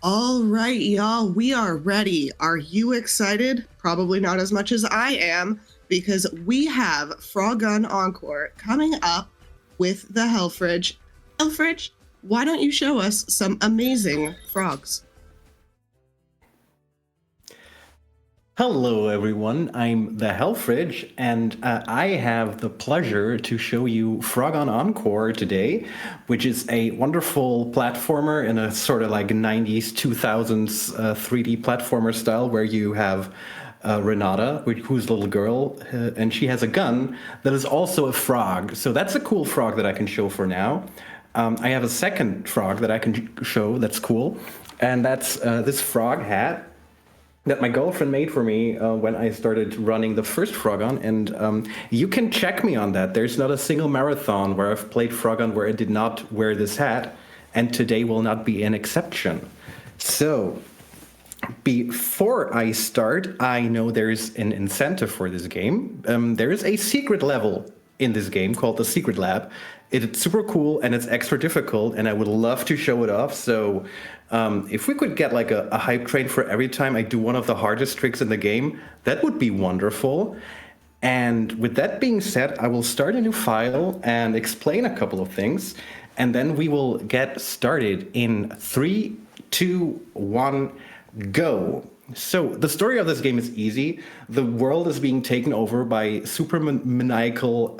All right, y'all, we are ready. Are you excited? Probably not as much as I am, because we have Frogun Encore coming up with the Hellfridge. Hellfridge, why don't you show us some amazing frogs? Hello, everyone. I'm TheHellfridge, and I have the pleasure to show you Frogun Encore today, which is a wonderful platformer in a sort of like 90s, 2000s 3D platformer style where you have Renata, who's a little girl, and she has a gun that is also a frog. So that's a cool frog that I can show for now. I have a second frog that I can show that's cool, and that's this frog hat that my girlfriend made for me when I started running the first Frogun, and you can check me on that. There's not a single marathon where I've played Frogun where I did not wear this hat, and today will not be an exception. So, before I start, I know there's an incentive for this game. There is a secret level in this game called the Secret Lab. It's super cool and it's extra difficult, and I would love to show it off. So if we could get like a hype train for every time I do one of the hardest tricks in the game, that would be wonderful. And with that being said, I will start a new file and explain a couple of things, and then we will get started in 3, 2, 1, go. So the story of this game is easy. The world is being taken over by super maniacal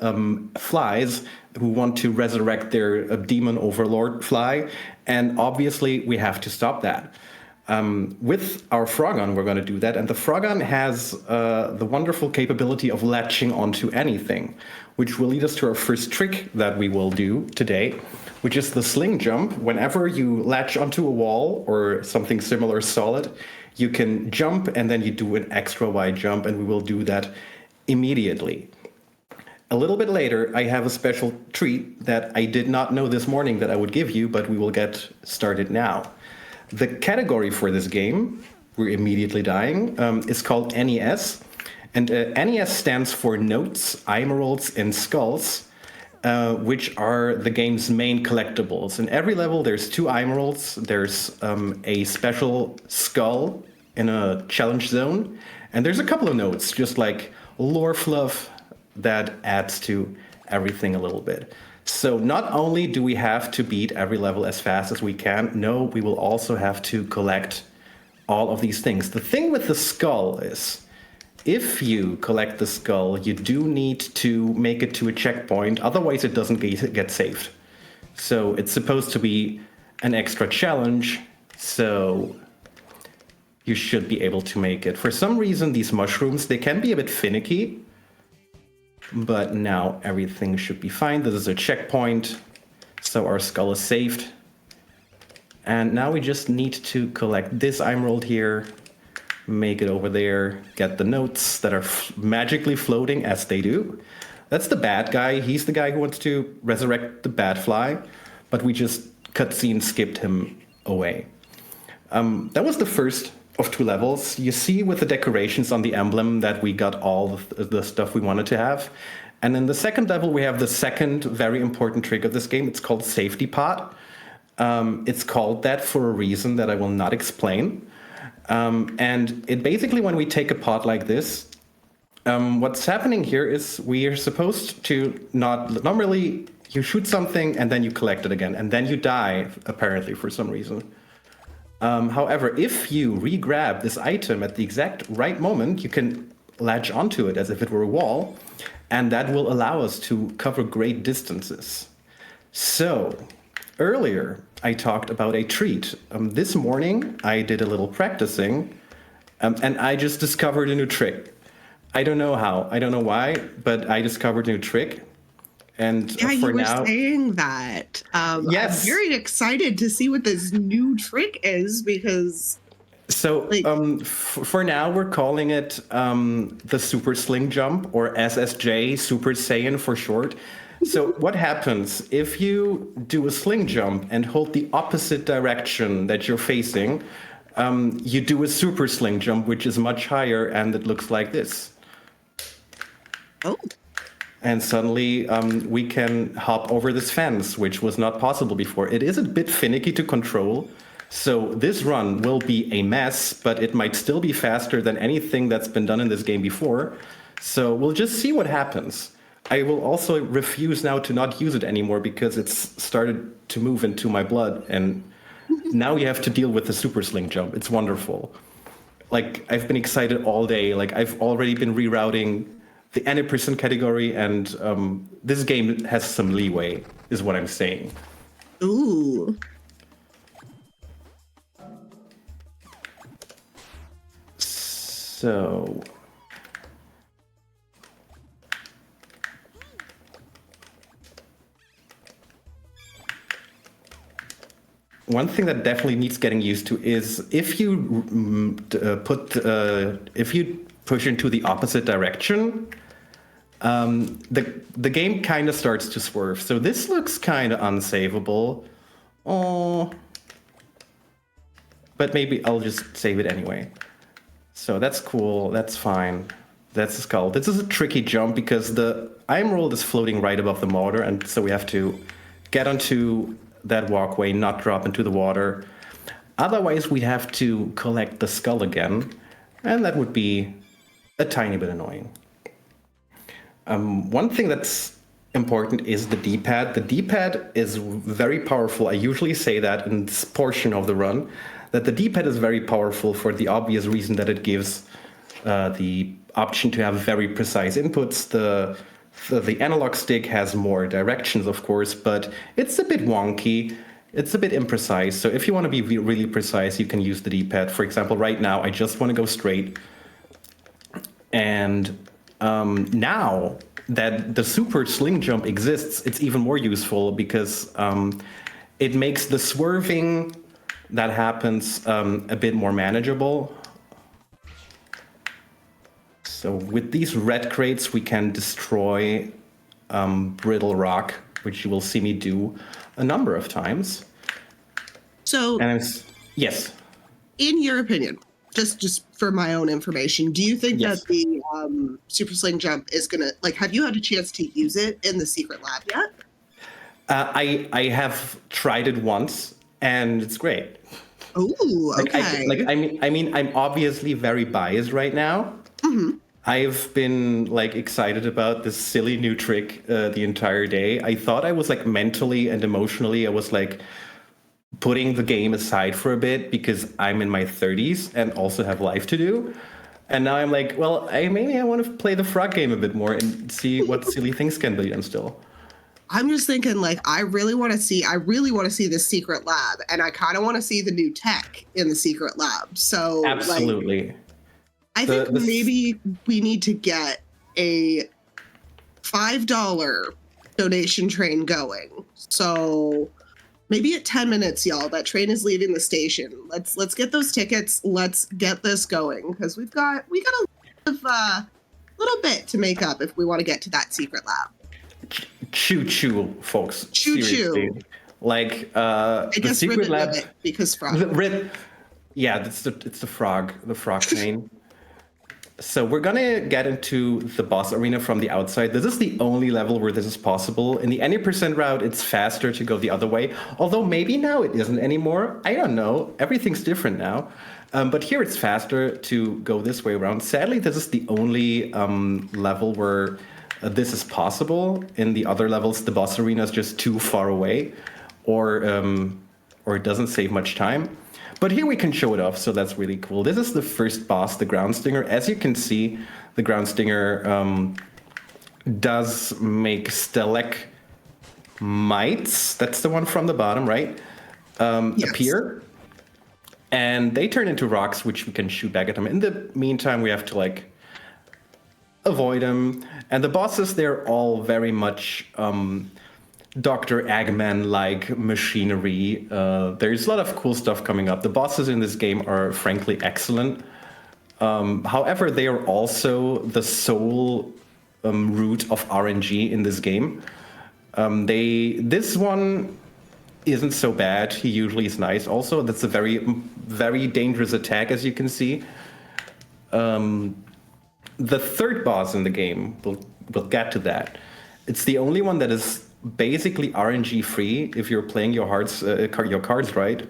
flies who want to resurrect their demon overlord fly, and obviously we have to stop that. With our Frogun, we're going to do that, and the Frogun has the wonderful capability of latching onto anything, which will lead us to our first trick that we will do today, which is the sling jump. Whenever you latch onto a wall or something similar solid, you can jump and then you do an extra wide jump, and we will do that immediately. A little bit later, I have a special treat that I did not know this morning that I would give you, but we will get started now. The category for this game, we're immediately dying, is called NES. And NES stands for Notes, Emeralds, and Skulls, which are the game's main collectibles. In every level, there's 2 emeralds, there's a special skull in a challenge zone, and there's a couple of notes, just like lore fluff that adds to everything a little bit. So not only do we have to beat every level as fast as we can, no, we will also have to collect all of these things. The thing with the skull is, if you collect the skull, you do need to make it to a checkpoint, otherwise it doesn't get saved. So it's supposed to be an extra challenge, so you should be able to make it. For some reason, these mushrooms, they can be a bit finicky, but now everything should be fine. This is a checkpoint, so our skull is saved. And now we just need to collect this emerald here, make it over there, get the notes that are magically floating as they do. That's the bad guy. He's the guy who wants to resurrect the bad fly, but we just cutscene skipped him away. That was the first of 2 levels. You see with the decorations on the emblem that we got all the stuff we wanted to have. And in the second level, we have the second very important trick of this game. It's called Safety Pot. It's called that for a reason that I will not explain. And it basically, when we take a pot like this, what's happening here is we are supposed to normally you shoot something and then you collect it again, and then you die, apparently, for some reason. However, if you re-grab this item at the exact right moment, you can latch onto it as if it were a wall, and that will allow us to cover great distances. So, earlier, I talked about a treat. This morning, I did a little practicing, and I just discovered a new trick. I don't know how, I don't know why, but I discovered a new trick. And Yeah, for you were now, saying that. yes. I'm very excited to see what this new trick is, because So for now, we're calling it the Super Sling Jump, or SSJ, Super Saiyan for short. So what happens if you do a sling jump and hold the opposite direction that you're facing? You do a super sling jump, which is much higher, and it looks like this. Oh. And suddenly we can hop over this fence, which was not possible before. It is a bit finicky to control, So this run will be a mess, but it might still be faster than anything that's been done in this game before. So we'll just see what happens. I will also refuse now to not use it anymore because it's started to move into my blood, and now you have to deal with the super sling jump. It's wonderful. Like, I've been excited all day. Like, I've already been rerouting the any percent category, and this game has some leeway, is what I'm saying. Ooh. So one thing that definitely needs getting used to is if you if you push into the opposite direction, the game kind of starts to swerve. So this looks kind of unsavable. Oh, but maybe I'll just save it anyway. So that's cool. That's fine. That's a skull. This is a tricky jump because the iron roll is floating right above the mortar, and so we have to get onto that walkway, not drop into the water. Otherwise, we'd have to collect the skull again, and that would be a tiny bit annoying. One thing that's important is the D-pad. The D-pad is very powerful. I usually say that in this portion of the run, that the D-pad is very powerful for the obvious reason that it gives the option to have very precise inputs. The analog stick has more directions, of course, but it's a bit wonky. It's a bit imprecise. So if you want to be really precise, you can use the D-pad. For example, right now, I just want to go straight. And now that the super sling jump exists, it's even more useful because it makes the swerving that happens a bit more manageable. So with these red crates, we can destroy brittle rock, which you will see me do a number of times. So, yes. In your opinion, just for my own information, do you think Yes. that the super sling jump is gonna, like, have you had a chance to use it in the secret lab yet? I have tried it once, and it's great. Oh, okay. I mean, I'm obviously very biased right now. Mm-hmm. I've been like excited about this silly new trick the entire day. I thought I was like mentally and emotionally, I was like putting the game aside for a bit because I'm in my 30s and also have life to do. And now I'm like, well, maybe I want to play the frog game a bit more and see what silly things can be done still. I'm just thinking, like, I really want to see this secret lab, and I kind of want to see the new tech in the secret lab. So, absolutely. Like, I think maybe we need to get a $5 donation train going. So maybe at 10 minutes, y'all, that train is leaving the station. Let's get those tickets. Let's get this going because we got a little bit to make up if we want to get to that secret lab. Choo choo, folks. Choo choo. Like I the guess secret lab because frog. Yeah, it's the frog train. So we're gonna get into the boss arena from the outside. This is the only level where this is possible. In the any percent route, it's faster to go the other way. Although maybe now it isn't anymore. I don't know. Everything's different now. But here it's faster to go this way around. Sadly, this is the only level where this is possible. In the other levels, the boss arena is just too far away, or it doesn't save much time. But here we can show it off, so that's really cool. This is the first boss, the ground stinger. As you can see, the ground stinger does make stalagmites, that's the one from the bottom, right? Yes. Appear. And they turn into rocks, which we can shoot back at them. In the meantime, we have to like avoid them. And the bosses, they're all very much Dr. Eggman-like machinery. There's a lot of cool stuff coming up. The bosses in this game are frankly excellent. However, they are also the sole root of RNG in this game. This one isn't so bad. He usually is nice. Also, that's a very, very dangerous attack, as you can see. The third boss in the game, we'll get to that. It's the only one that is basically RNG free if you're playing your cards right.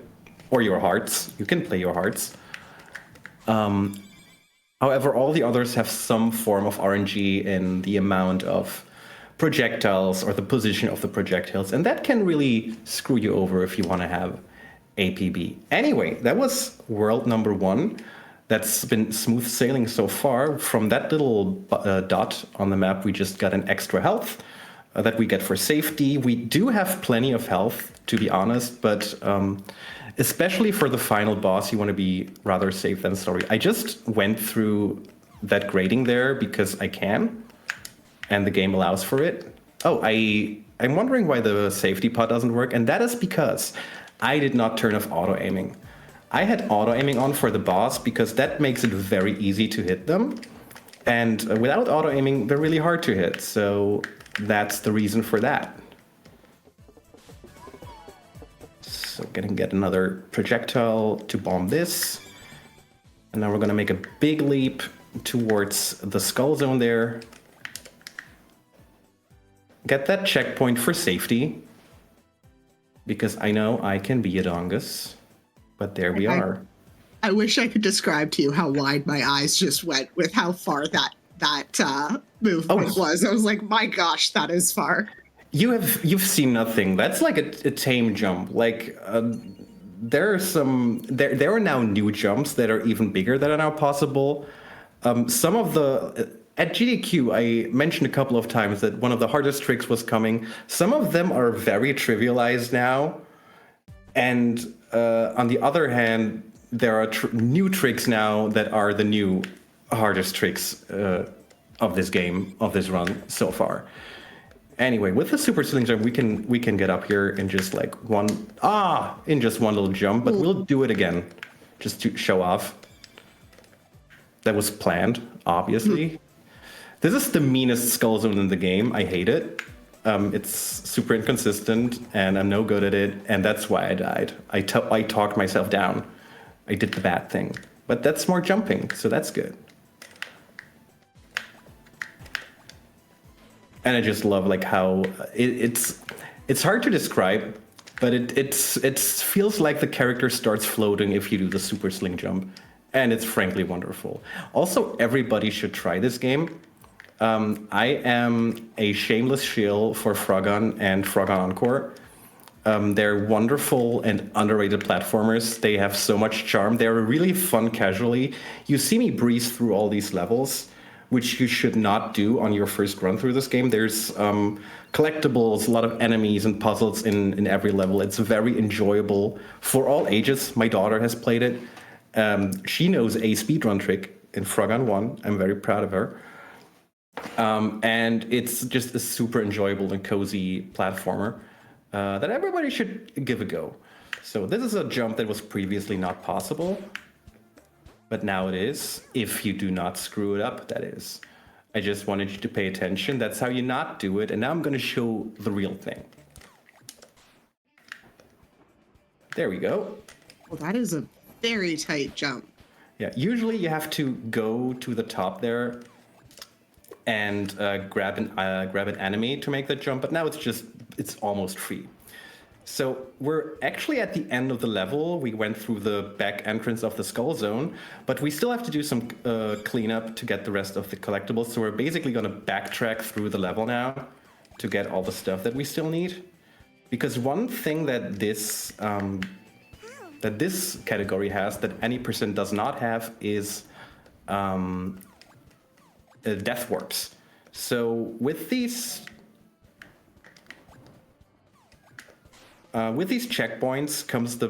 or your hearts. You can play your hearts. However, all the others have some form of RNG in the amount of projectiles or the position of the projectiles, and that can really screw you over if you want to have APB. Anyway, that was world number 1. That's been smooth sailing so far. From that little dot on the map, we just got an extra health that we get for safety. We do have plenty of health, to be honest, but especially for the final boss, you want to be rather safe than sorry. I just went through that grading there because I can, and the game allows for it. Oh, I'm wondering why the safety pod doesn't work, and that is because I did not turn off auto-aiming. I had auto-aiming on for the boss because that makes it very easy to hit them. And without auto-aiming, they're really hard to hit. So that's the reason for that. So gonna get another projectile to bomb this. And now we're gonna make a big leap towards the skull zone there. Get that checkpoint for safety. Because I know I can be a dongus. But there we are. I wish I could describe to you how wide my eyes just went with how far that movement was. I was like, my gosh, that is far. You've seen nothing. That's like a tame jump. Like there are now new jumps that are even bigger that are now possible. Some of the at GDQ, I mentioned a couple of times that one of the hardest tricks was coming. Some of them are very trivialized now, and on the other hand, there are new tricks now that are the new hardest tricks of this game, of this run so far. Anyway, with the super ceiling jump, we can get up here in just like one little jump, but we'll do it again just to show off. That was planned, obviously. This is the meanest skull zone in the game. I hate it. It's super inconsistent, and I'm no good at it, and that's why I died. I talked myself down. I did the bad thing. But that's more jumping, so that's good. And I just love like how it's hard to describe, but it feels like the character starts floating if you do the super sling jump, and it's frankly wonderful. Also, everybody should try this game. I am a shameless shill for Frogun and Frogun Encore. They're wonderful and underrated platformers. They have so much charm. They're really fun casually. You see me breeze through all these levels, which you should not do on your first run through this game. There's collectibles, a lot of enemies and puzzles in every level. It's very enjoyable for all ages. My daughter has played it. She knows a speedrun trick in Frogun 1. I'm very proud of her. And it's just a super enjoyable and cozy platformer that everybody should give a go. So this is a jump that was previously not possible, but now it is, if you do not screw it up, that is. I just wanted you to pay attention. That's how you not do it. And now I'm going to show the real thing. There we go. Well, that is a very tight jump. Yeah, usually you have to go to the top there and grab an enemy to make that jump, but now it's almost free. So we're actually at the end of the level. We went through the back entrance of the skull zone, but we still have to do some cleanup to get the rest of the collectibles. So we're basically going to backtrack through the level now to get all the stuff that we still need. Because one thing that this category has that any person does not have is death warps. So with these checkpoints comes the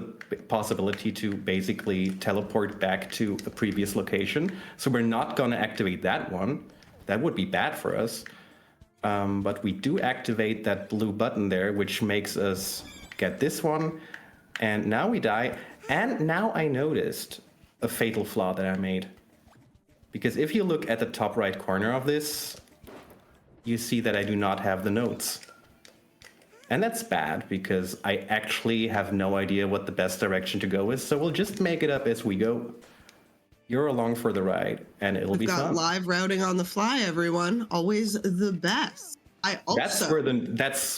possibility to basically teleport back to the previous location. So we're not going to activate that one. That would be bad for us. But we do activate that blue button there, which makes us get this one. And now we die. And now I noticed a fatal flaw that I made. Because if you look at the top right corner of this, you see that I do not have the notes. And that's bad because I actually have no idea what the best direction to go is. So we'll just make it up as we go. You're along for the ride, and it'll be fun. We've got live routing on the fly, everyone. Always the best. That's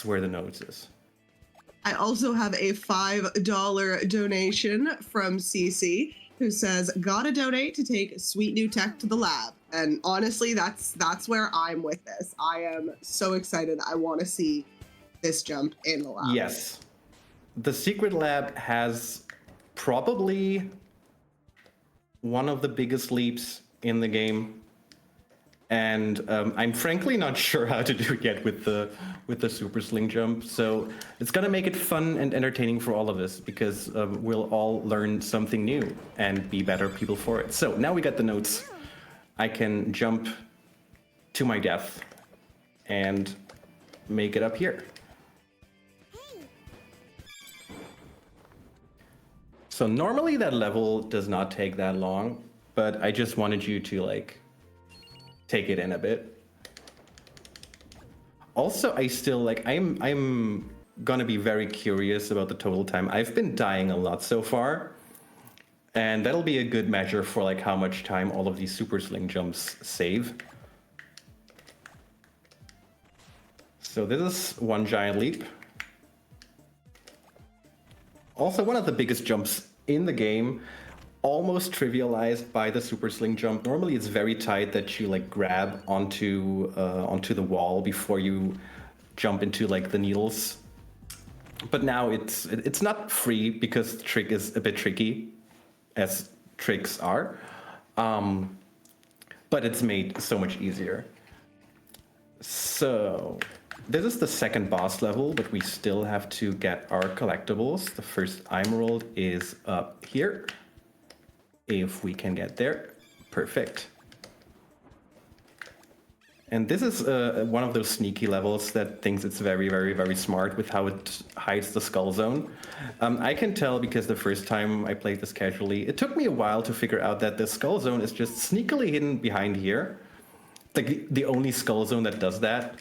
where the notes is. I also have a $5 donation from CC who says, "Gotta donate to take sweet new tech to the lab." And honestly, that's where I'm with this. I am so excited. I want to see this jump in the lab. Yes. The secret lab has probably one of the biggest leaps in the game. And I'm frankly not sure how to do it yet with the super sling jump. So it's gonna make it fun and entertaining for all of us because we'll all learn something new and be better people for it. So now we got the notes. I can jump to my death and make it up here. So normally that level does not take that long, but I just wanted you to like take it in a bit. Also, I still like I'm gonna be very curious about the total time. I've been dying a lot so far, and that'll be a good measure for like how much time all of these super sling jumps save. So this is one giant leap. Also, one of the biggest jumps in the game, almost trivialized by the super sling jump. Normally, it's very tight that you like grab onto the wall before you jump into like the needles. But now it's not free because the trick is a bit tricky, as tricks are. But it's made so much easier. So this is the second boss level, but we still have to get our collectibles. The first emerald is up here. If we can get there, perfect. And this is one of those sneaky levels that thinks it's very, very, very smart with how it hides the skull zone. I can tell because the first time I played this casually, it took me a while to figure out that the skull zone is just sneakily hidden behind here. Like the only skull zone that does that.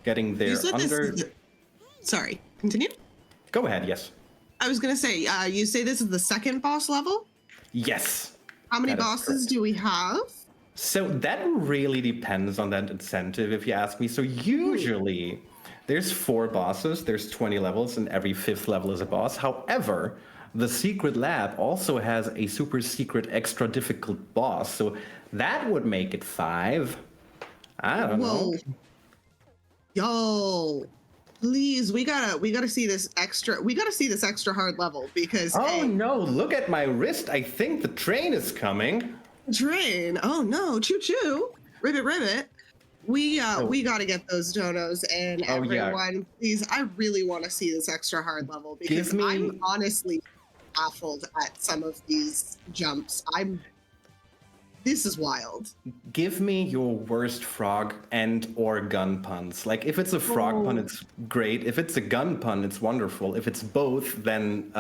Getting there under... Sorry, continue? Go ahead, yes. I was going to say, you say this is the second boss level? Yes. How many bosses do we have? So that really depends on that incentive, if you ask me. So usually there's 4 bosses, there's 20 levels, and every 5th level is a boss. However, the secret lab also has a super secret extra difficult boss. So that would make it 5. I don't know. Yo, please, we gotta see this extra. We gotta see this extra hard level because. Oh no! Look at my wrist. I think the train is coming. Train. Oh no! Choo choo! Ribbit ribbit. We gotta get those donos and everyone. Please, I really want to see this extra hard level because I'm honestly baffled at some of these jumps. This is wild. Give me your worst frog and or gun puns. Like, if it's a frog pun, it's great. If it's a gun pun, it's wonderful. If it's both, then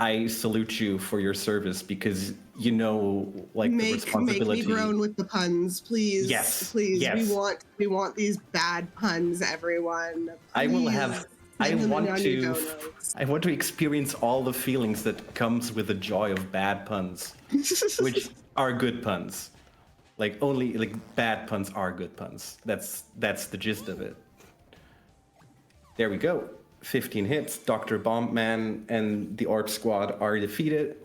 I salute you for your service because you know, like, the responsibility. Make me groan with the puns, please. Yes, please. Yes. We want these bad puns, everyone. Please. I will have. I want to experience all the feelings that comes with the joy of bad puns, which are good puns. Like bad puns are good puns. That's the gist of it. There we go. 15 hits. Dr. Bombman and the Orc Squad are defeated.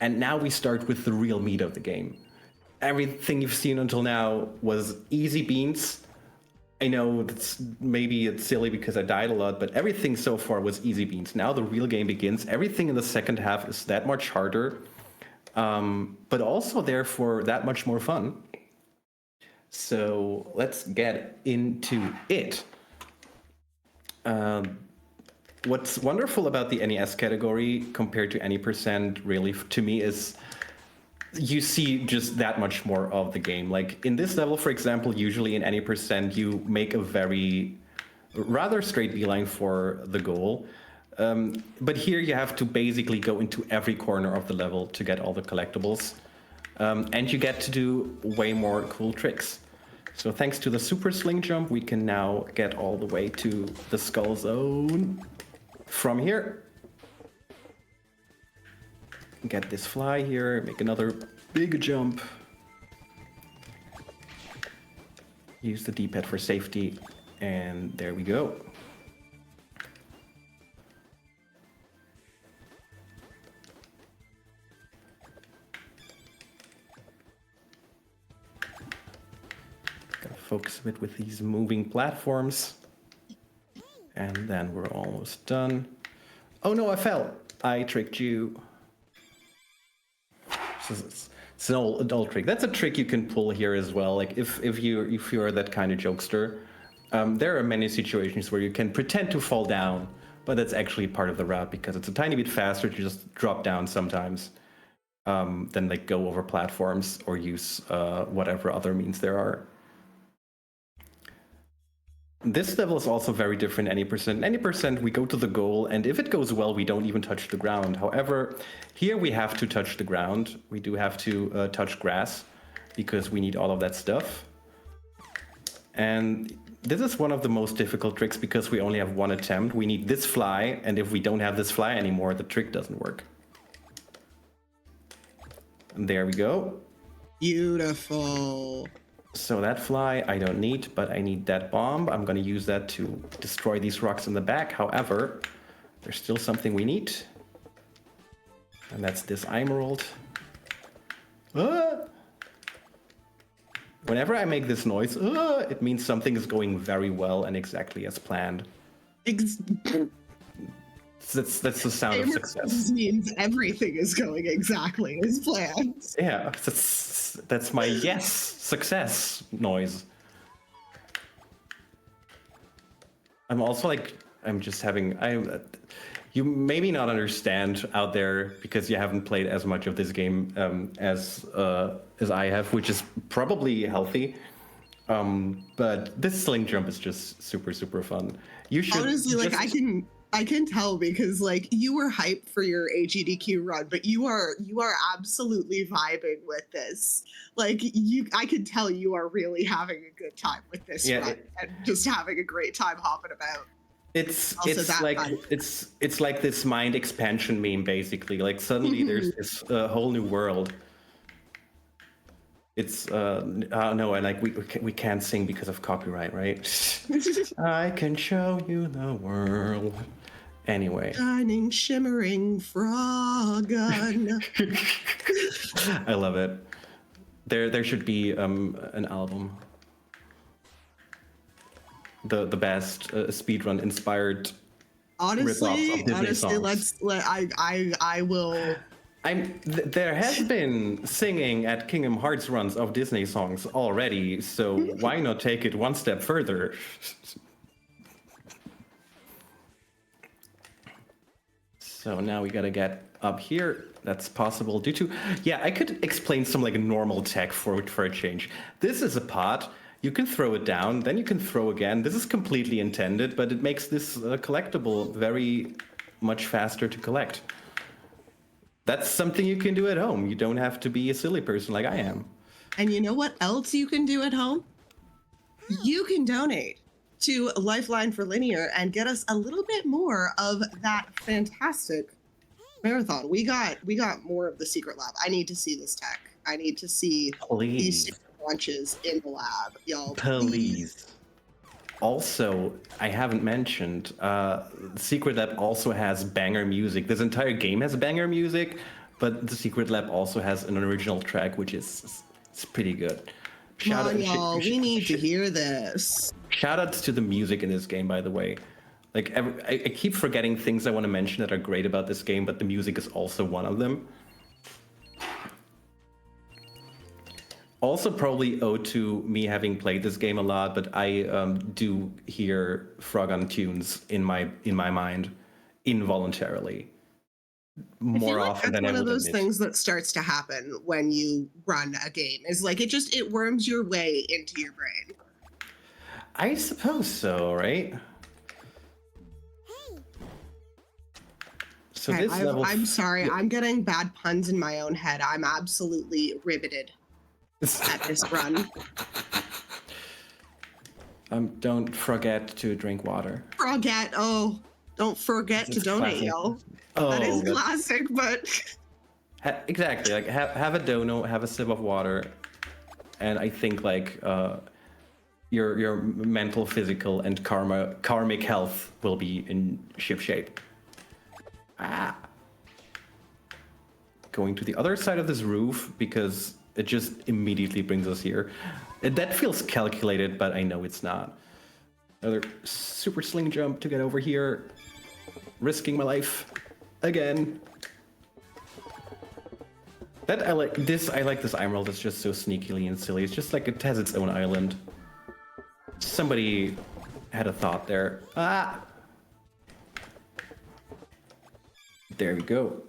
And now we start with the real meat of the game. Everything you've seen until now was easy beans. I know maybe it's silly because I died a lot, but everything so far was easy beans. Now the real game begins. Everything in the second half is that much harder, but also therefore that much more fun. So let's get into it. What's wonderful about the NES category compared to any percent really to me is you see just that much more of the game. Like in this level, for example, usually in any percent, you make a rather straight beeline for the goal. But here you have to basically go into every corner of the level to get all the collectibles. And you get to do way more cool tricks. So thanks to the super sling jump, we can now get all the way to the skull zone from here. Get this fly here, make another big jump. Use the D-pad for safety, and there we go. focus a bit with these moving platforms. And then we're almost done. Oh no, I fell. I tricked you. It's an old trick. That's a trick you can pull here as well. Like if you're that kind of jokester, there are many situations where you can pretend to fall down, but that's actually part of the route because it's a tiny bit faster to just drop down sometimes than like go over platforms or use whatever other means there are. This level is also very different any percent. Any percent, we go to the goal, and if it goes well, we don't even touch the ground. However, here we have to touch the ground. We do have to touch grass, because we need all of that stuff. And this is one of the most difficult tricks, because we only have one attempt. We need this fly, and if we don't have this fly anymore, the trick doesn't work. And there we go. Beautiful. So that fly I don't need, but I need that bomb. I'm going to use that to destroy these rocks in the back. However, there's still something we need. And that's this emerald. Ah! Whenever I make this noise, it means something is going very well and exactly as planned. That's the sound of success. This means everything is going exactly as planned. Yeah, that's my yes, success noise. I'm also like, you maybe not understand out there because you haven't played as much of this game as I have, which is probably healthy. But this sling jump is just super, super fun. You should honestly, like, I can tell because like you were hyped for your AGDQ run, but you are absolutely vibing with this. Like I can tell you are really having a good time with this run and just having a great time hopping about. It's like this mind expansion meme basically. Like suddenly there's this whole new world. It's no, and like we can't sing because of copyright, right? I can show you the world. Anyway. Shining, shimmering Frogun. I love it. There should be an album. The best speedrun inspired. Honestly, songs. I will. There has been singing at Kingdom Hearts runs of Disney songs already, so why not take it one step further? So now we gotta get up here. That's possible due to... Yeah, I could explain some like normal tech for a change. This is a pot. You can throw it down, then you can throw again. This is completely intended, but it makes this collectible very much faster to collect. That's something you can do at home. You don't have to be a silly person like I am. And you know what else you can do at home? You can donate to Lifeline for Linear and get us a little bit more of that fantastic marathon. We got more of the secret lab. I need to see this tech. I need to see these secret launches in the lab, y'all. Please. Also, I haven't mentioned, Secret Lab also has banger music. This entire game has banger music, but the Secret Lab also has an original track, which is it's pretty good. Shout out, y'all. We need to hear this. Shout outs to the music in this game, by the way. Like I keep forgetting things I want to mention that are great about this game, but the music is also one of them. Also probably owed to me having played this game a lot, but I do hear Frogun tunes in my mind involuntarily more often than I would admit. That's one of those things that starts to happen when you run a game. Is like it worms your way into your brain. I suppose so, right? So okay, this level... I'm sorry, I'm getting bad puns in my own head. I'm absolutely riveted at this run. Don't forget to drink water. Don't forget to donate, y'all. Oh, that is classic, but exactly. Like have a dono, have a sip of water, and I think like your mental, physical, and karmic health will be in ship shape. Going to the other side of this roof because It just immediately brings us here. That feels calculated, but I know it's not. Another super sling jump to get over here. Risking my life again. I like this emerald. It's just so sneakily and silly. It's just like it has its own island. Somebody had a thought there. Ah! There we go.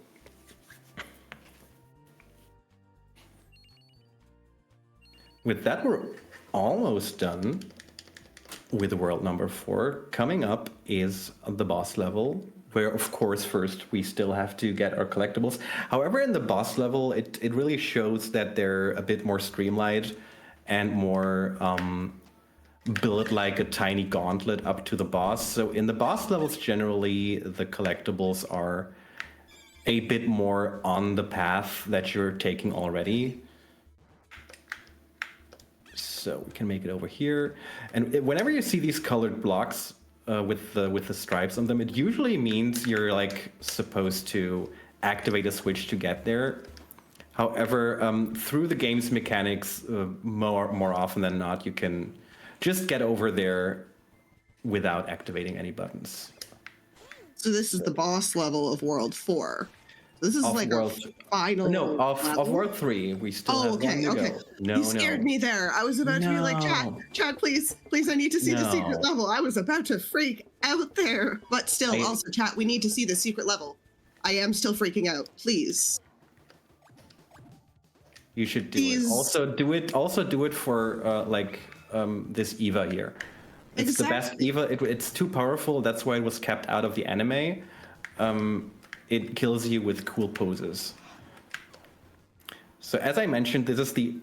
With that, we're almost done with world number 4. Coming up is the boss level, where, of course, first we still have to get our collectibles. However, in the boss level, it really shows that they're a bit more streamlined and more built like a tiny gauntlet up to the boss. So in the boss levels, generally, the collectibles are a bit more on the path that you're taking already. So we can make it over here. And whenever you see these colored blocks with the stripes on them, it usually means you're like supposed to activate a switch to get there. However, through the game's mechanics, more often than not, you can just get over there without activating any buttons. So this is the boss level of World 4. This is like a final. No, of World 3. We still have one to go. No, you scared me there. I was about to be like, chat, please, I need to see the secret level. I was about to freak out there. But still, also, chat, we need to see the secret level. I am still freaking out. Please. You should do it. Also do it for this Eva here. It's the best Eva. It's too powerful. That's why it was kept out of the anime. It kills you with cool poses. So as I mentioned, this is the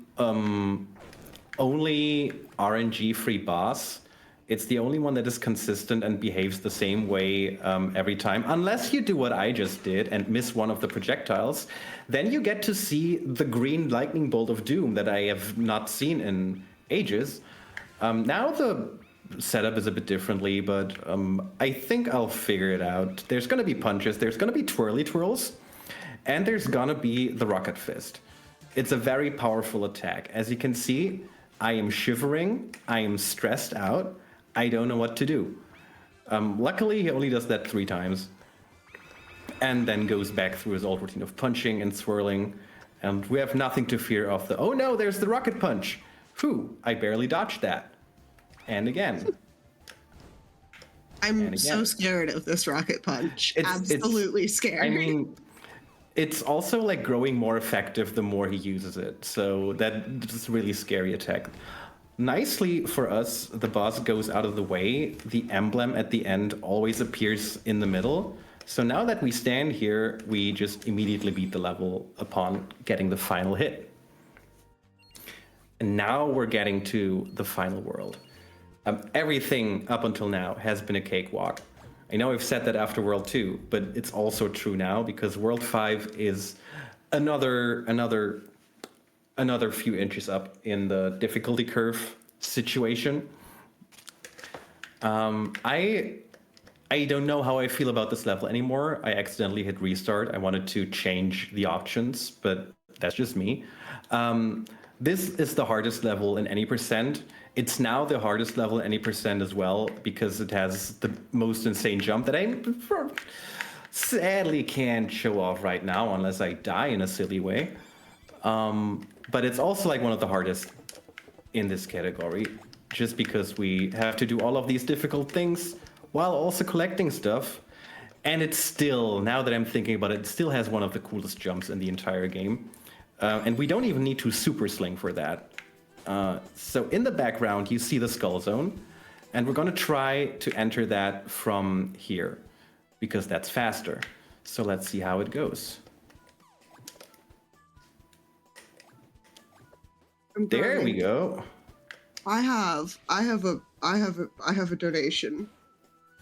only RNG-free boss. It's the only one that is consistent and behaves the same way every time. Unless you do what I just did and miss one of the projectiles, then you get to see the green lightning bolt of doom that I have not seen in ages. Now the setup is a bit differently, but I think I'll figure it out. There's going to be punches, there's going to be twirly twirls, and there's going to be the rocket fist. It's a very powerful attack. As you can see, I am shivering, I am stressed out, I don't know what to do. Luckily, he only does that 3 times, and then goes back through his old routine of punching and swirling, and we have nothing to fear of the, oh no, there's the rocket punch. Phew, I barely dodged that. And again. I'm so scared of this rocket punch. Absolutely scared. I mean, it's also like growing more effective the more he uses it. So that's a really scary attack. Nicely for us, the boss goes out of the way. The emblem at the end always appears in the middle. So now that we stand here, we just immediately beat the level upon getting the final hit. And now we're getting to the final world. Everything up until now has been a cakewalk. I know I've said that after World 2, but it's also true now because World 5 is another few inches up in the difficulty curve situation. I don't know how I feel about this level anymore. I accidentally hit restart. I wanted to change the options, but that's just me. This is the hardest level in any percent. It's now the hardest level in any percent as well because it has the most insane jump that I sadly can't show off right now unless I die in a silly way. But it's also like one of the hardest in this category just because we have to do all of these difficult things while also collecting stuff. And it's still, now that I'm thinking about it, it still has one of the coolest jumps in the entire game. And we don't even need to super sling for that. So in the background, you see the skull zone, and we're going to try to enter that from here because that's faster. So let's see how it goes. There we go. I have a donation.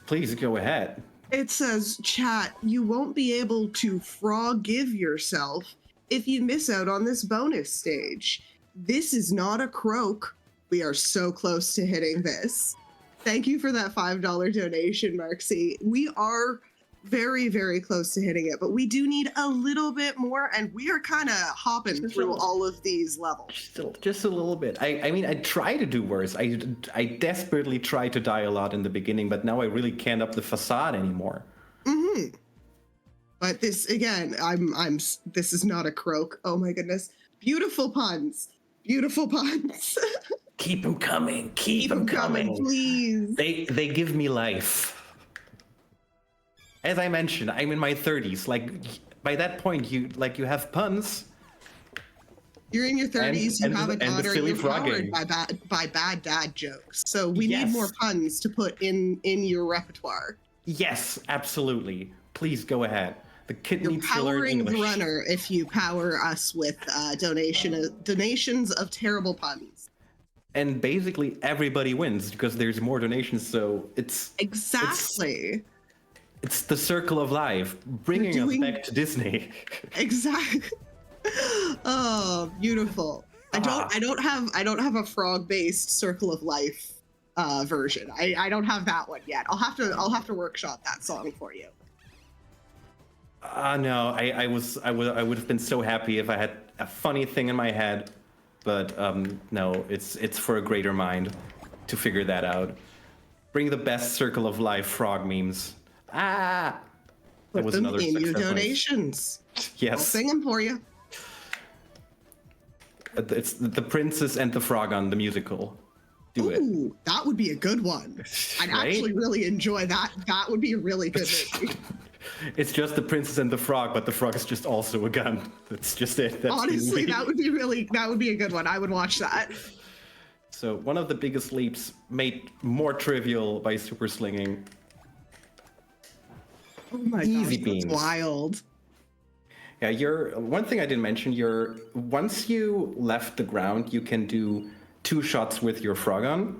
Please go ahead. It says, chat, you won't be able to frog-give yourself if you miss out on this bonus stage. This is not a croak. We are so close to hitting this. Thank you for that $5 donation, Marksy. We are very, very close to hitting it, but we do need a little bit more, and we are kind of hopping Just a through little. all of these levels. Just a little bit. I mean, I try to do worse. I desperately try to die a lot in the beginning, but now I really can't up the facade anymore. Mm-hmm. But this, again, this is not a croak. Oh my goodness. Beautiful puns. Beautiful puns. Keep them coming. Keep them coming. Please. They give me life. As I mentioned, I'm in my 30s. Like, by that point, you have puns. You're in your 30s, you have a daughter, you're powered frogging. by bad dad jokes. So we Yes. need more puns to put in your repertoire. Yes, absolutely. Please go ahead. The kid You're needs to learn powering the English. runner if you power us with donations of terrible puns. And basically everybody wins because there's more donations, so it's Exactly. it's the circle of life, bringing us back to Disney. Exactly. Oh, beautiful. I don't have a frog-based Circle of Life version. I don't have that one yet. I'll have to workshop that song for you. No, I would have been so happy if I had a funny thing in my head, but no, it's for a greater mind to figure that out. Bring the best Circle of Life frog memes. That Put was them another in your success rate. donations. Yes. I'll sing them for you. It's The Princess and the Frogun, the musical. Do it. Ooh, that would be a good one. I'd Right? actually really enjoy that. That would be a really good movie. It's just the Princess and the Frog, but the frog is just also a gun. That's just it. That's Honestly, the movie. that would be a good one. I would watch that. So one of the biggest leaps made more trivial by super slinging. Oh my Easy gosh, beans. that's wild. Yeah, one thing I didn't mention, once you left the ground, you can do 2 shots with your Frogun.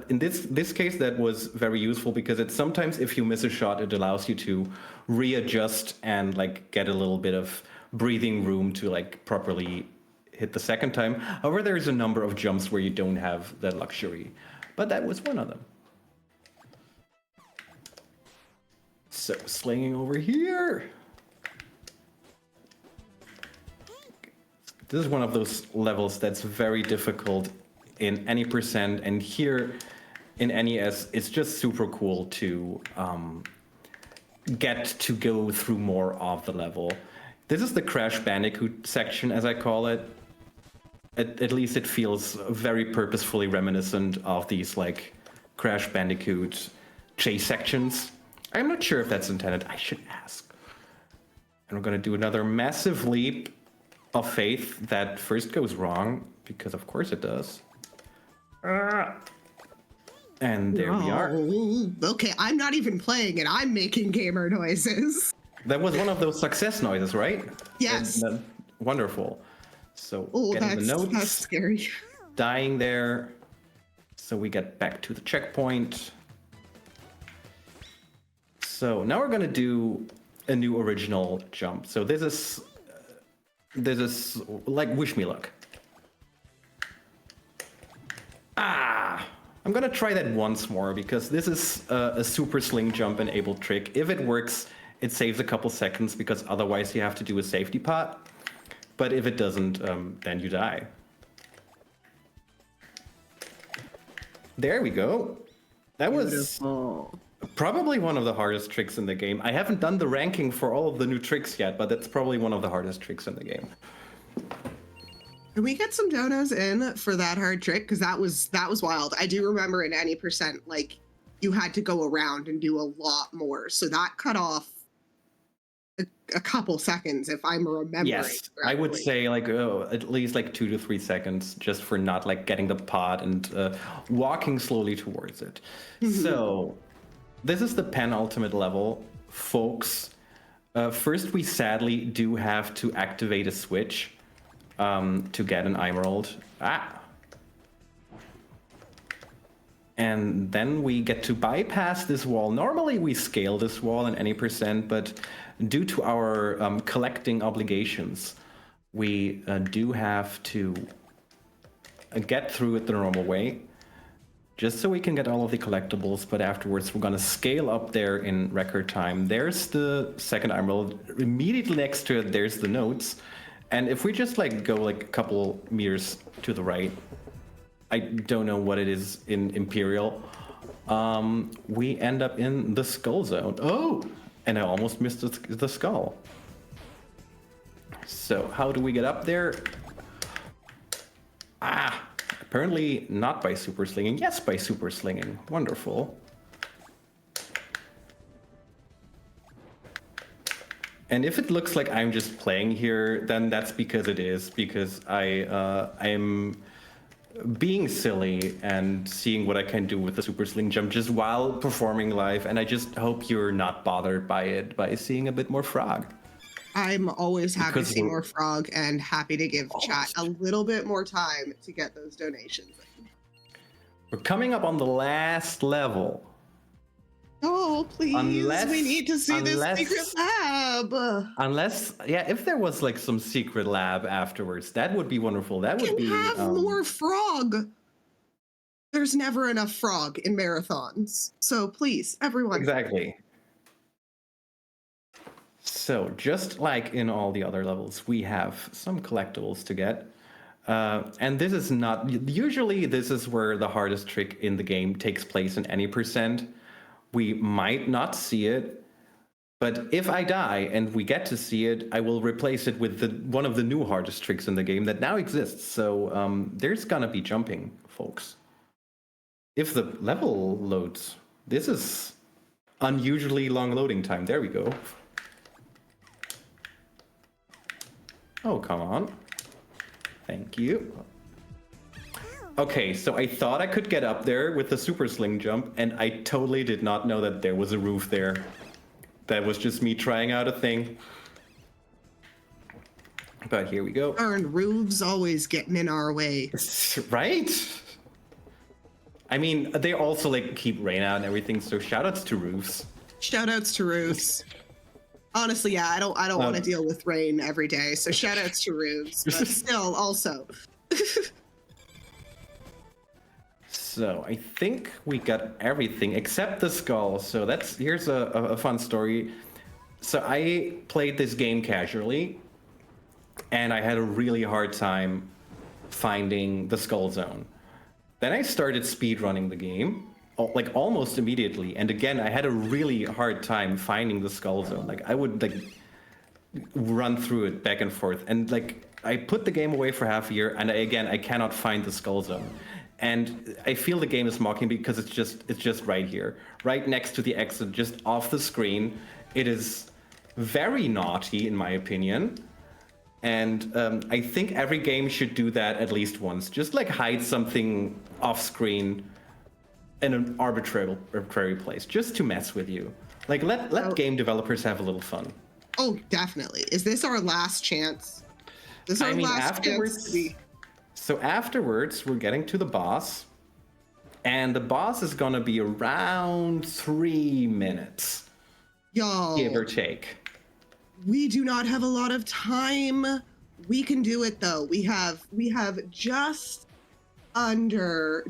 In this case, that was very useful because sometimes if you miss a shot, it allows you to readjust and like get a little bit of breathing room to like properly hit the second time. However, there's a number of jumps where you don't have that luxury, but that was one of them. So slinging over here. This is one of those levels that's very difficult in any percent, and here in NES, it's just super cool to get to go through more of the level. This is the Crash Bandicoot section, as I call it. At least it feels very purposefully reminiscent of these like Crash Bandicoot chase sections. I'm not sure if that's intended. I should ask. And we're going to do another massive leap of faith that first goes wrong, because of course it does. And there we are. Okay, I'm not even playing it. I'm making gamer noises. That was one of those success noises, right? Yes. Wonderful. So That's notes, scary. dying there. So we get back to the checkpoint. So now we're gonna do a new original jump. So this is like Wish Me Luck. I'm gonna try that once more because this is a super sling jump enabled trick. If it works, it saves a couple seconds because otherwise you have to do a safety pot. But if it doesn't, then you die. There we go. That was probably one of the hardest tricks in the game. I haven't done the ranking for all of the new tricks yet, but that's probably one of the hardest tricks in the game. Can we get some donos in for that hard trick? Because that was wild. I do remember in any percent, like you had to go around and do a lot more. So that cut off a couple seconds, if I'm remembering. Yes, correctly. I would say like at least like 2 to 3 seconds just for not like getting the pot and walking slowly towards it. So this is the penultimate level, folks. First, we sadly do have to activate a switch to get an emerald. And then we get to bypass this wall. Normally we scale this wall in any percent, but due to our collecting obligations, we do have to get through it the normal way. just so we can get all of the collectibles, but afterwards we're gonna scale up there in record time. There's the second emerald. Immediately next to it, there's the notes. And if we just like go like a couple meters to the right, I don't know what it is in Imperial, we end up in the skull zone. Oh, and I almost missed the skull. So how do we get up there? Apparently not by super slinging. Yes, by super slinging. Wonderful. And if it looks like I'm just playing here, then that's because it is, because I'm being silly and seeing what I can do with the super sling jump just while performing live, and I just hope you're not bothered by it, by seeing a bit more frog. I'm always happy to see more frog and happy to give chat a little bit more time to get those donations in. We're coming up on the last level. Oh, please, we need to see this secret lab. If there was like some secret lab afterwards, that would be wonderful. That would be have more frog. There's never enough frog in marathons. So please, everyone. Exactly. So just like in all the other levels, we have some collectibles to get. And this is not, usually this is where the hardest trick in the game takes place in any percent. We might not see it, but if I die and we get to see it, I will replace it with one of the new hardest tricks in the game that now exists. So there's gonna be jumping, folks. If the level loads, this is unusually long loading time. There we go. Oh, come on. Thank you. Okay, so I thought I could get up there with the super sling jump, and I totally did not know that there was a roof there. That was just me trying out a thing. But here we go. Darn, roofs always getting in our way. Right? I mean, they also like keep rain out and everything, so shoutouts to roofs. Shoutouts to roofs. Honestly, yeah, I don't want to deal with rain every day, so shoutouts to roofs, but still, also. So I think we got everything except the skull. So here's a fun story. So I played this game casually, and I had a really hard time finding the skull zone. Then I started speedrunning the game, like almost immediately. And again, I had a really hard time finding the skull zone. Like I would like run through it back and forth. And like I put the game away for half a year, and I cannot find the skull zone. And I feel the game is mocking me because it's just right here, right next to the exit, just off the screen. It is very naughty, in my opinion. And I think every game should do that at least once. Just like hide something off screen in an arbitrary place, just to mess with you. Like let game developers have a little fun. Oh, definitely. Is this our last chance? This is our last chance to be. So afterwards, we're getting to the boss, and the boss is gonna be around 3 minutes, y'all. Give or take. We do not have a lot of time. We can do it though. We have just over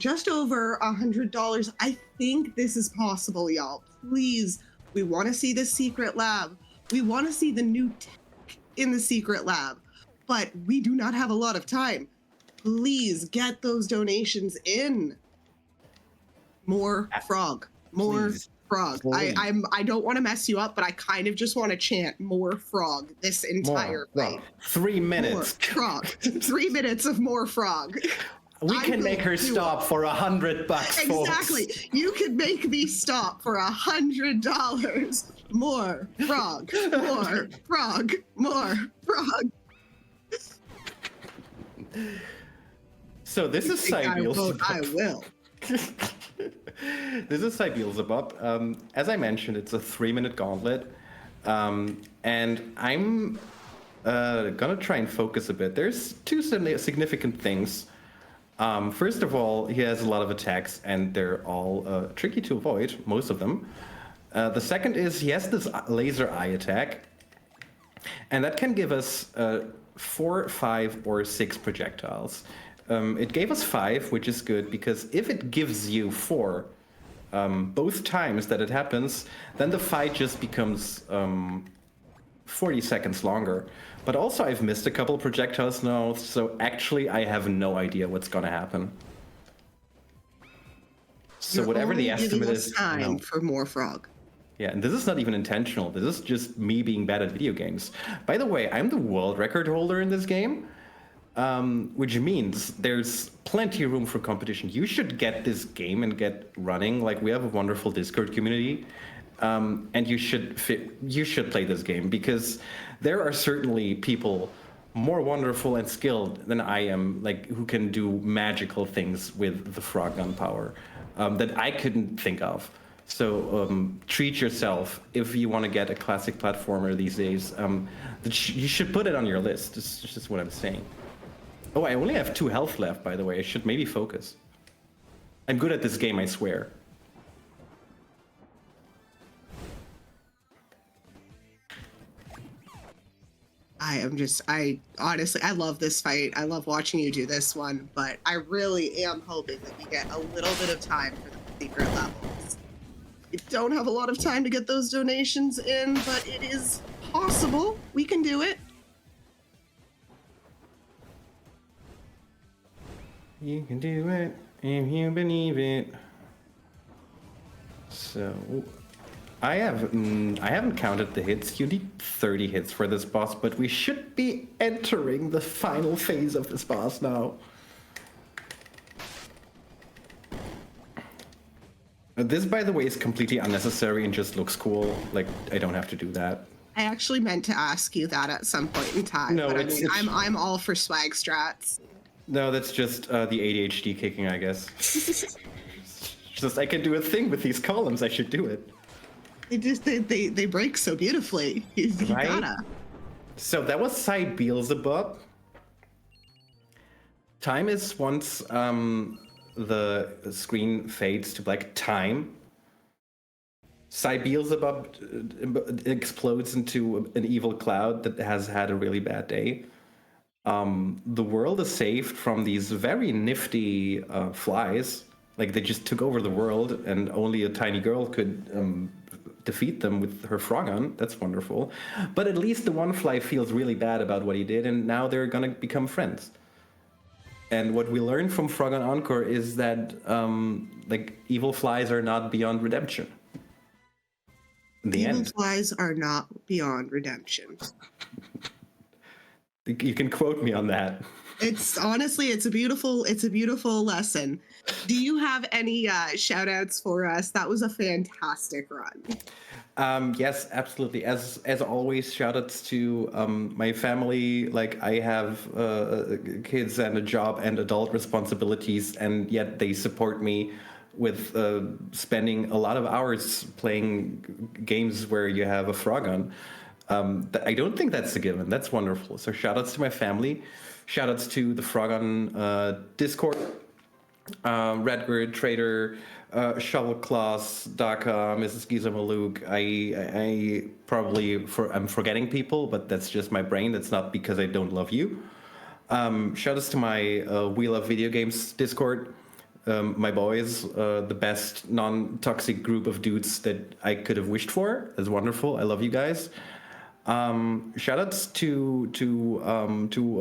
$100. I think this is possible, y'all. Please, we want to see the secret lab. We want to see the new tech in the secret lab, but we do not have a lot of time. Please get those donations in. More frog. More frog. I don't want to mess you up, but I kind of just want to chant more frog this entire fight. 3 minutes. More frog. 3 minutes of more frog. We can make her stop for $100, exactly. Folks. You can make me stop for $100. More frog. More frog. More frog. So this is Cybeelzebub. I will. This is Cybeelzebub. As I mentioned, it's a 3-minute gauntlet. And I'm gonna try and focus a bit. There's two significant things. First of all, he has a lot of attacks, and they're all tricky to avoid, most of them. The second is he has this laser eye attack, and that can give us 4, 5, or 6 projectiles. It gave us 5, which is good, because if it gives you 4 both times that it happens, then the fight just becomes 40 seconds longer. But also I've missed a couple projectiles now, so actually I have no idea what's gonna happen. So You're whatever the only giving estimate us is, time no. for more frog. Yeah, and this is not even intentional. This is just me being bad at video games. By the way, I'm the world record holder in this game, which means there's plenty of room for competition. You should get this game and get running. Like, we have a wonderful Discord community, and you should play this game, because there are certainly people more wonderful and skilled than I am, like, who can do magical things with the Frogun power that I couldn't think of. So treat yourself if you want to get a classic platformer these days. You should put it on your list. This is just what I'm saying. Oh, I only have 2 health left, by the way. I should maybe focus. I'm good at this game, I swear. Honestly, I love this fight. I love watching you do this one, but I really am hoping that we get a little bit of time for the secret levels. We don't have a lot of time to get those donations in, but it is possible. We can do it. You can do it if you believe it. So, I haven't counted the hits. You need 30 hits for this boss, but we should be entering the final phase of this boss now. This, by the way, is completely unnecessary and just looks cool. Like, I don't have to do that. I actually meant to ask you that at some point in time. No, but I'm all for swag strats. No, that's just the ADHD kicking, I guess. Just I can do a thing with these columns. I should do it. They break so beautifully. You Right? gotta. So that was Beelzebub. Time is once the screen fades to black. Time. Beelzebub explodes into an evil cloud that has had a really bad day. The world is saved from these very nifty flies. Like, they just took over the world, and only a tiny girl could defeat them with her Frogun. That's wonderful. But at least the one fly feels really bad about what he did, and now they're gonna become friends. And what we learned from Frogun Encore is that like, evil flies are not beyond redemption. In the Evil end. flies are not beyond redemption. You can quote me on that. It's honestly, it's a beautiful lesson. Do you have any shout outs for us? That was a fantastic run. Yes, absolutely. As always, shoutouts to my family. Like, I have kids and a job and adult responsibilities, and yet they support me with spending a lot of hours playing games where you have a Frogun. I don't think that's a given. That's wonderful. So shoutouts to my family. Shoutouts to the Frogun Discord, Redbird Trader, Shovelclaws, Mrs. Giza Maluk. I probably I'm forgetting people, but that's just my brain. That's not because I don't love you. Shoutouts to my We Love Video Games Discord. My boys, the best non-toxic group of dudes that I could have wished for. That's wonderful. I love you guys. Shoutouts to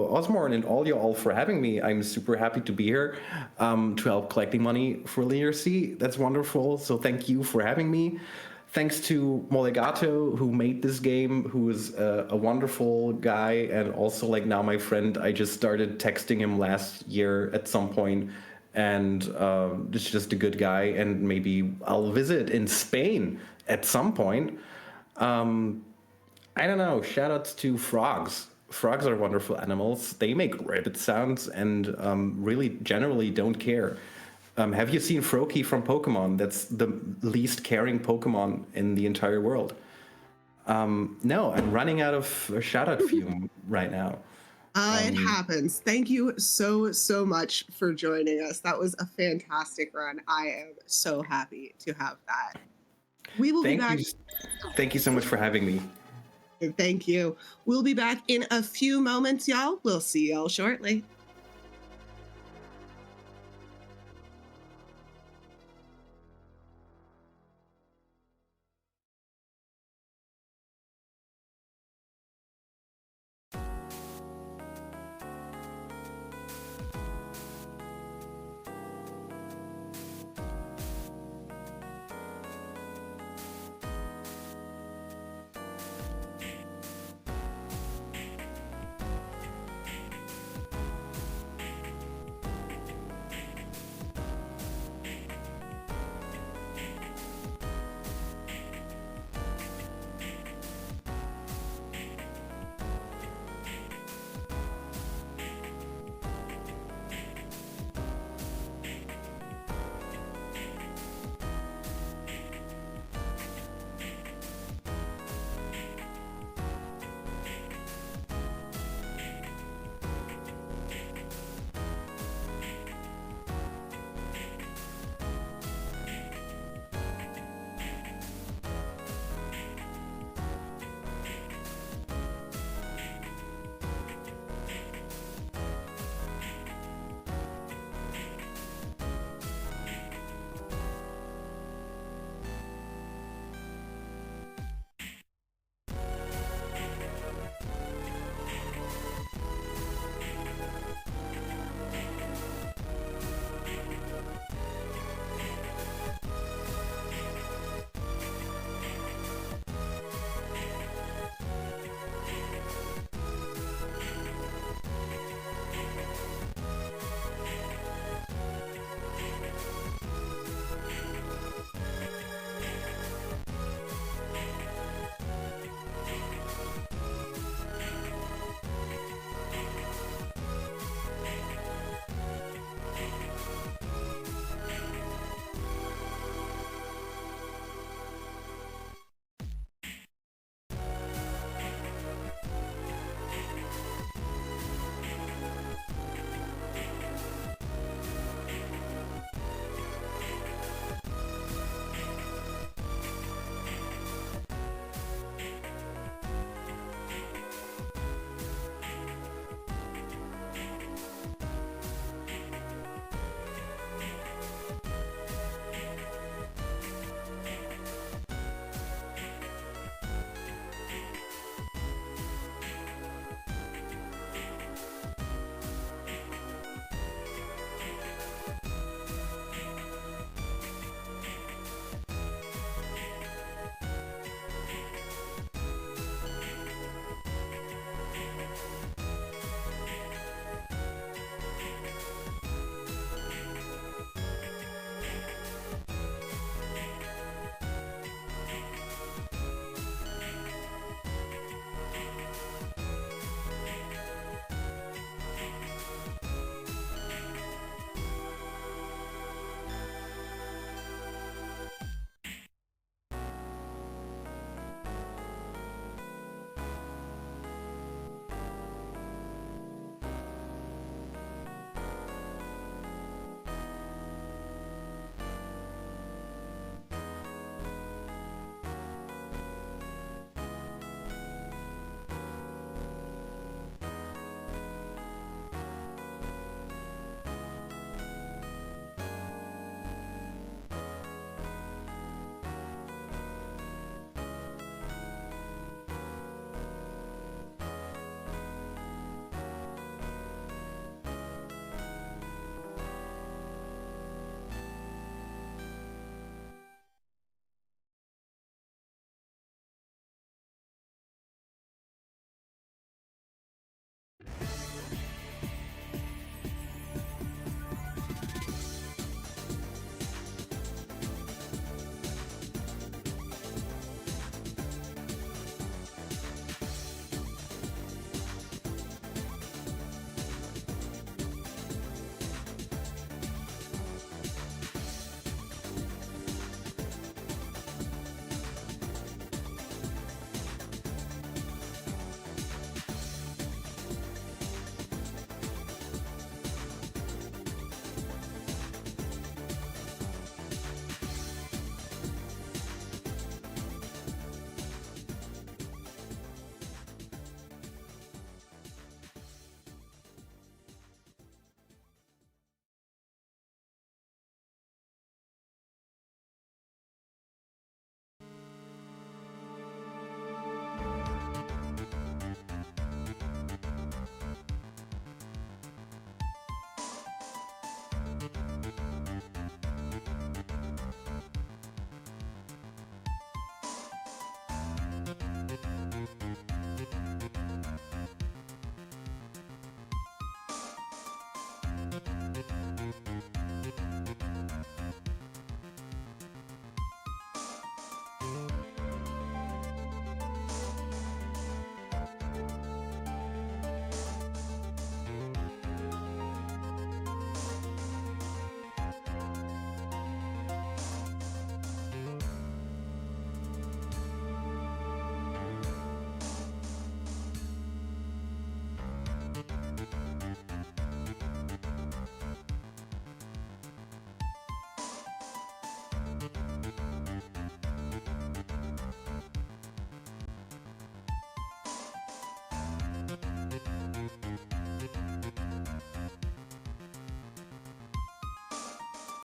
Osmorn and all you all for having me. I'm super happy to be here to help collecting money for LinearC. That's wonderful. So thank you for having me. Thanks to Molegato, who made this game, who is a wonderful guy and also, like, now my friend. I just started texting him last year at some point, and it's just a good guy. And maybe I'll visit in Spain at some point. I don't know. Shoutouts to frogs. Frogs are wonderful animals. They make rabbit sounds and really generally don't care. Have you seen Froakie from Pokemon? That's the least caring Pokemon in the entire world. No, I'm running out of shoutout fume right now. It happens. Thank you so much for joining us. That was a fantastic run. I am so happy to have that. We will be back. Thank you so much for having me. Thank you. We'll be back in a few moments, y'all. We'll see y'all shortly.